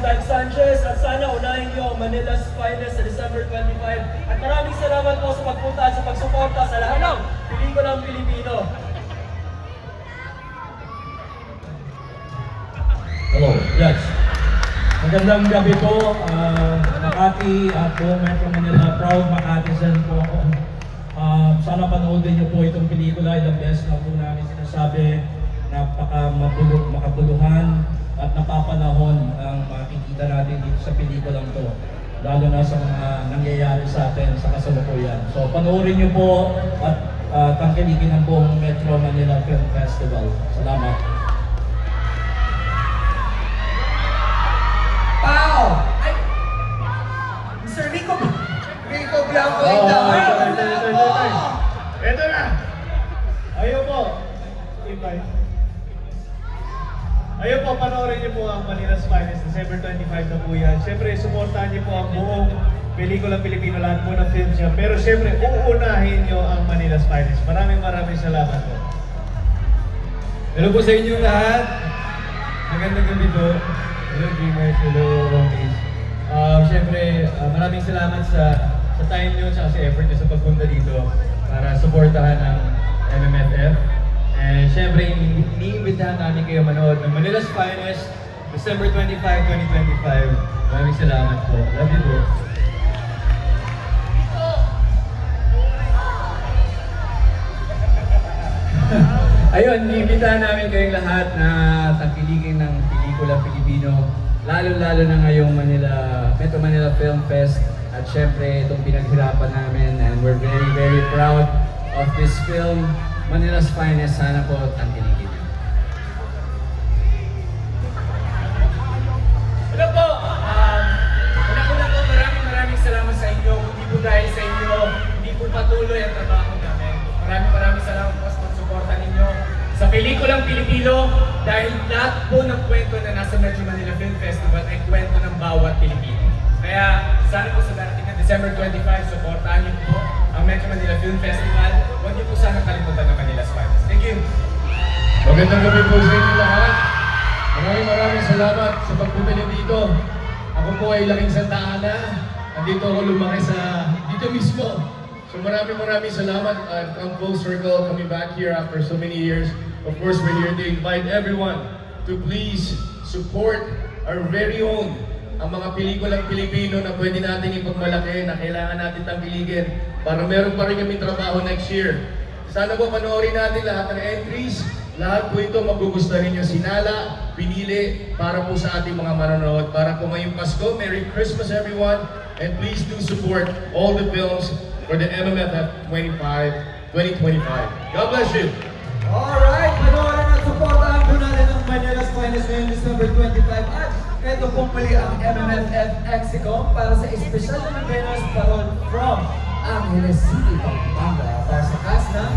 Dan Sanchez at sana unahin niyo ang Manila's Finest sa December 25. At maraming salamat po sa pagpunta at sa pagsuporta sa lahat ng pelikulang Pilipino. Hello, yes. Magandang gabi po, Makati at buong Metro Manila. Proud Makatizen po ako. Sana panoodin niyo po itong pelikula. Ilang beses na po namin sinasabi, makabuluhan at napapanahon ang makikita natin dito sa pelikulang to. Lalo na sa mga nangyayari sa atin sa kasalukuyan. So panoorin niyo po at tangkilikin ang buong Metro Manila Film Festival. Salamat. Pao! Ay! Mr. Rico Blanco in the house! Ito na! Ayaw po! Ayaw po, panoorin niyo po ang Manila's Finest, December 25 na po yan. Siyempre, supportahan niyo po ang buong pelikulang Pilipino, lahat po ng film siya. Pero siyempre, uunahin niyo ang Manila's Finest. Maraming salamat po. Hello po sa inyo lahat. Magandang gabi po. Hello Dreamers, hello Homies. Siyempre, maraming salamat sa time nyo at sa effort nyo sa pagpunta dito para supportahan ang MMFF. And siyempre, iniimbitahan namin kayo manood ng Manila's Finest, December 25, 2025. Maraming salamat po. Love you po. Ayun, iniimbitahan namin kayong lahat na tangkilikin ng pelikula Pilipino, lalo-lalo na ngayong Metro Manila Film Fest. At syempre, itong pinaghirapan namin and we're very, very proud of this film, Manila's Finest. Sana po tangkilikin. Hello po! Una-una po, maraming salamat sa inyo. Hindi po dahil sa inyo, hindi po patuloy ang trabaho namin. Maraming salamat po sa pagsuporta ninyo sa pelikulang Pilipino dahil lahat po ng kwento na nasa Metro Manila Film Festival ay kwento ng bawat Pilipino. Kaya sana po sa darating na December 25, supportahan niyo po ang Metro Manila Film Festival. Huwag niyo po sana kalimutan ng Manila's Finest. Thank you! Magandang gabi po sa inyo lahat. Maraming salamat sa pagpunta niyo dito. Ako po ay laking Santa Ana. Nandito ako lumaki dito mismo. So maraming salamat. I've come full circle coming back here after so many years. Of course, we're here to invite everyone to please support our very own ang mga pelikulang Pilipino na pwede natin ipagmalaki, na kailangan natin tangkilikin para meron pa rin kami trabaho next year. Sana po panoorin natin lahat ng entries. Lahat po ito magugustuhan ninyo. Sinala, pinili para po sa ating mga manonood. Para po ngayong Pasko, Merry Christmas everyone! And please do support all the films for the MMFF 2025. God bless you! Alright, panoorin at supportahan po natin ang Manila's Finest ngayong December 25 at ito pong muli ang MMFF Exicom para sa espesyal na Manila's Parol from Angeles City, Pampanga para sa cast ng